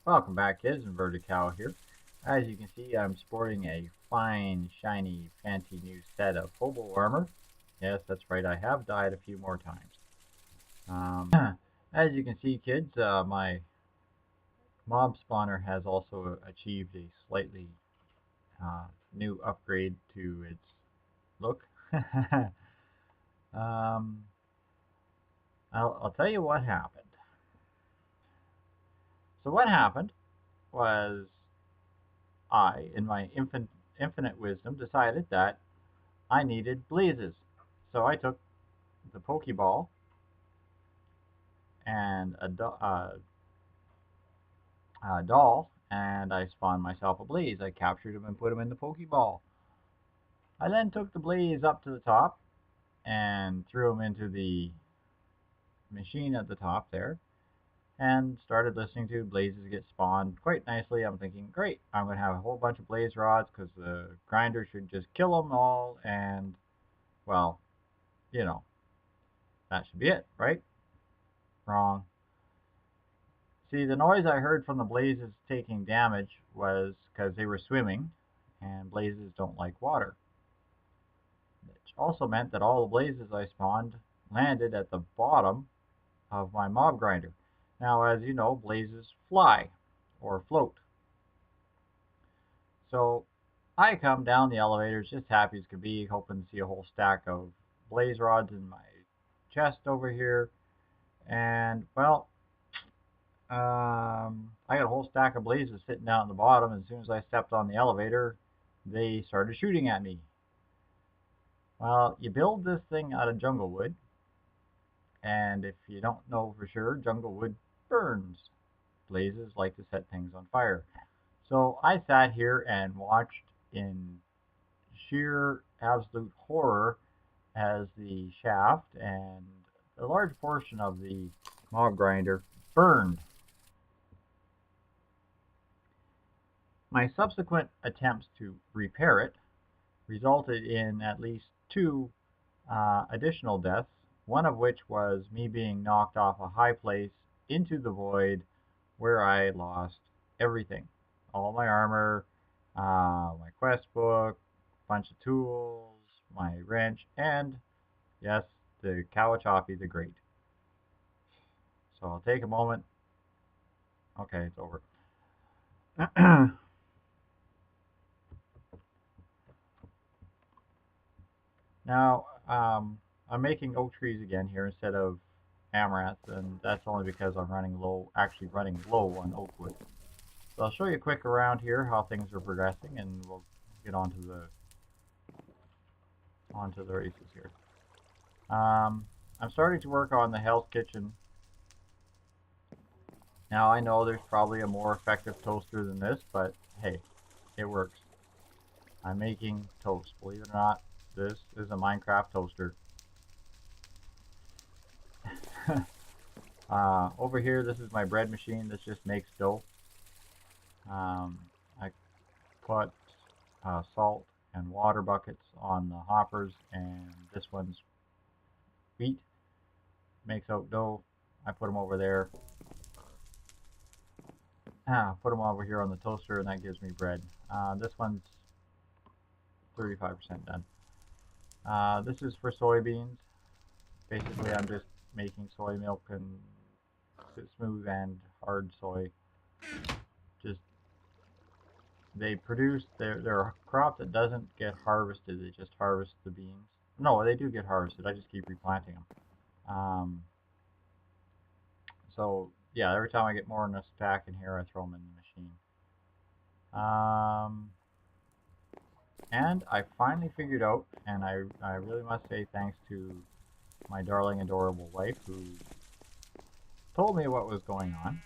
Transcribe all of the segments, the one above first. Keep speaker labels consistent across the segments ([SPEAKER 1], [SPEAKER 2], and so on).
[SPEAKER 1] Welcome back, kids. Inverted Cow here. As you can see, I'm sporting a fine, shiny, fancy new set of hobo armor. Yes, that's right, I have died a few more times. As you can see, kids, my mob spawner has also achieved a slightly new upgrade to its look. um, I'll tell you what happened. So what happened was I, in my infinite wisdom, decided that I needed blazes. So I took the Pokeball and a doll and I spawned myself a blaze. I captured him and put him in the Pokeball. I then took the blaze up to the top and threw him into the machine at the top there and started listening to blazes get spawned quite nicely. I'm thinking, great, I'm going to have a whole bunch of blaze rods because the grinder should just kill them all and, well, you know, that should be it, right? Wrong. See, the noise I heard from the blazes taking damage was because they were swimming, and blazes don't like water. Which also meant that all the blazes I spawned landed at the bottom of my mob grinder. Now, as you know, blazes fly or float. So I come down the elevators just happy as could be, hoping to see a whole stack of blaze rods in my chest over here. And, well, I got a whole stack of blazes sitting down at the bottom. As soon as I stepped on the elevator, they started shooting at me. Well, you build this thing out of jungle wood, and if you don't know for sure, jungle wood burns. Blazes like to set things on fire. So I sat here and watched in sheer absolute horror as the shaft and a large portion of the mob grinder burned. My subsequent attempts to repair it resulted in at least two additional deaths, one of which was me being knocked off a high place into the void where I lost everything. All my armor, my quest book, a bunch of tools, my wrench, and, yes, the Kawachapi the Great. So I'll take a moment. Okay, it's over. Now, I'm making oak trees again here instead of amaranth, and that's only because I'm actually running low on oak wood. So I'll show you quick around here how things are progressing, and we'll get onto the races here. I'm starting to work on the Hell's Kitchen. Now I know there's probably a more effective toaster than this, but hey, it works. I'm making toast. Believe it or not, this is a Minecraft toaster. Over here, this is my bread machine. This just makes dough. I put salt and water buckets on the hoppers, and this one's wheat. Makes oat dough. I put them over there. Put them over here on the toaster, and that gives me bread. This one's 35% done. This is for soybeans. Basically, I'm just making soy milk and smooth and hard soy. Just they produce they're a crop that doesn't get harvested. They just harvest the beans. No, they do get harvested. I just keep replanting them. Um, so yeah, every time I get more in a stack in here, I throw them in the machine. And I finally figured out, and I really must say thanks to my darling, adorable wife who told me what was going on.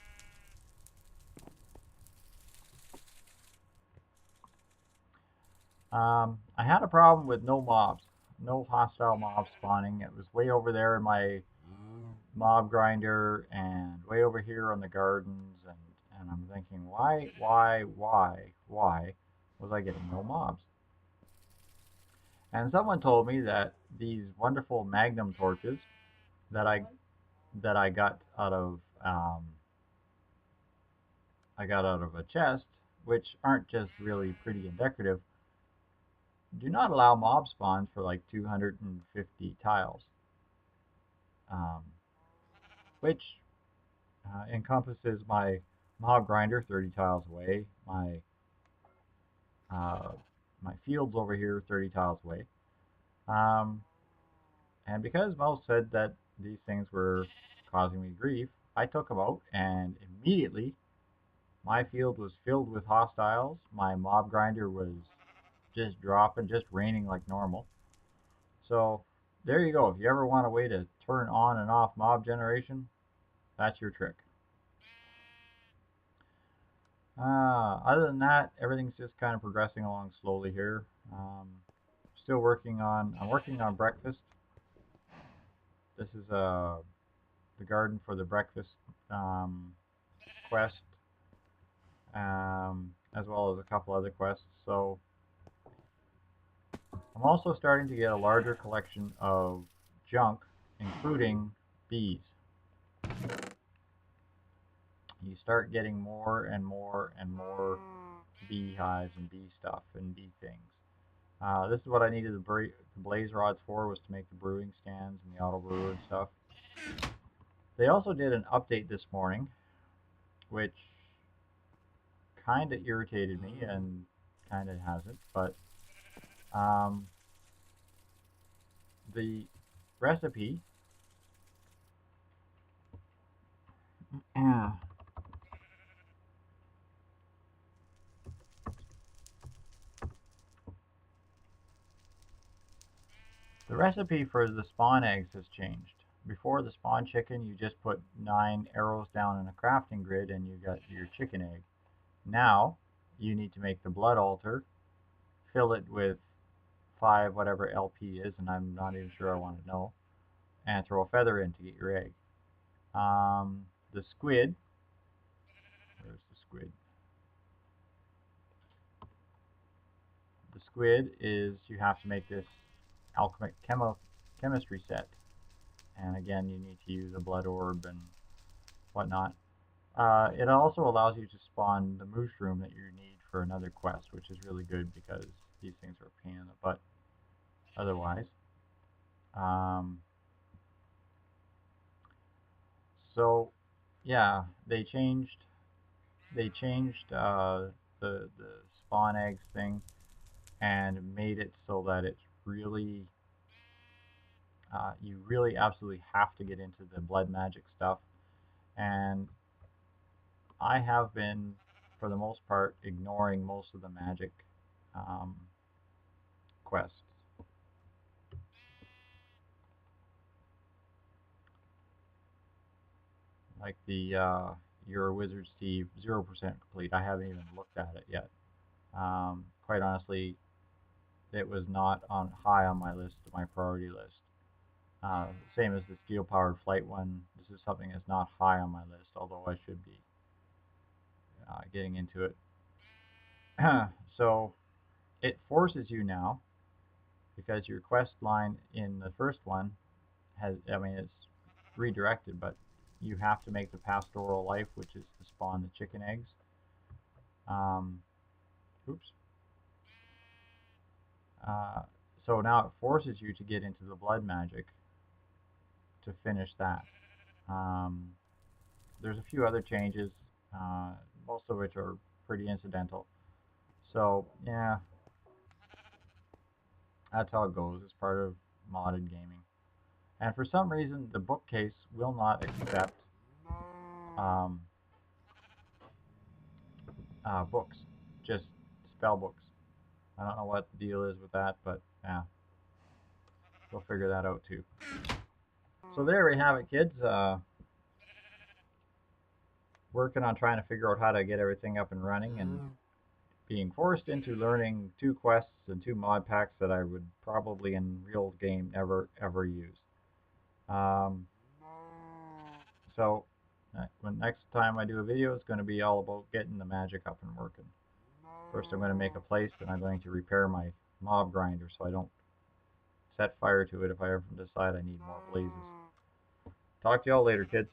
[SPEAKER 1] I had a problem with no mobs, no hostile mobs spawning. It was way over there in my mob grinder and way over here on the gardens, and I'm thinking, why was I getting no mobs? And someone told me that these wonderful magnum torches that I got out of I got out of a chest, which aren't just really pretty and decorative, do not allow mob spawns for like 250 tiles, um, which encompasses my mob grinder 30 tiles away, uh, my fields over here 30 tiles away. Um, and because most said that these things were causing me grief, I took them out and immediately my field was filled with hostiles. My mob grinder was just dropping, just raining like normal. So there you go. If you ever want a way to turn on and off mob generation, that's your trick. Other than that, everything's just kind of progressing along slowly here. I'm working on breakfast. This is the garden for the breakfast um, quest, as well as a couple other quests. So I'm also starting to get a larger collection of junk, including bees. You start getting more and more and more beehives and bee stuff and bee things. This is what I needed the blaze rods for, was to make the brewing stands and the auto brewer and stuff. They also did an update this morning, which kind of irritated me and kind of hasn't, but um, the recipe the recipe for the spawn eggs has changed. Before the spawn chicken, you just put 9 arrows down in a crafting grid and you got your chicken egg. Now, you need to make the blood altar, fill it with 5 whatever LP is, and I'm not even sure I want to know, and throw a feather in to get your egg. The squid, where's the squid? The squid is, you have to make this alchemic chemistry set, and again you need to use a blood orb and whatnot. It also allows you to spawn the mushroom that you need for another quest, which is really good because these things are a pain in the butt otherwise. Um, so yeah, they changed the spawn eggs thing and made it so that it's really you really absolutely have to get into the blood magic stuff. And I have been, for the most part, ignoring most of the magic um, quests. Like the you're a wizard, Steve, 0% complete. I haven't even looked at it yet. Quite honestly, it was not on high on my list, my priority list. Same as the steel powered flight one. This is something that's not high on my list, although I should be getting into it. So it forces you now, because your quest line in the first one has, I mean, it's redirected, but you have to make the pastoral life, which is to spawn the chicken eggs. Um, oops. Uh, so now it forces you to get into the blood magic to finish that. Um, there's a few other changes, uh, most of which are pretty incidental. So yeah, that's how it goes. It's part of modded gaming. And for some reason, the bookcase will not accept um, books, just spell books. I don't know what the deal is with that, but yeah, we'll figure that out too. So there we have it, kids. Working on trying to figure out how to get everything up and running, and being forced into learning 2 quests and 2 mod packs that I would probably in real game never ever use. Um, so when next time I do a video, it's going to be all about getting the magic up and working. First, I'm going to make a place, and I'm going to repair my mob grinder so I don't set fire to it if I ever decide I need more blazes. Talk to y'all later, kids.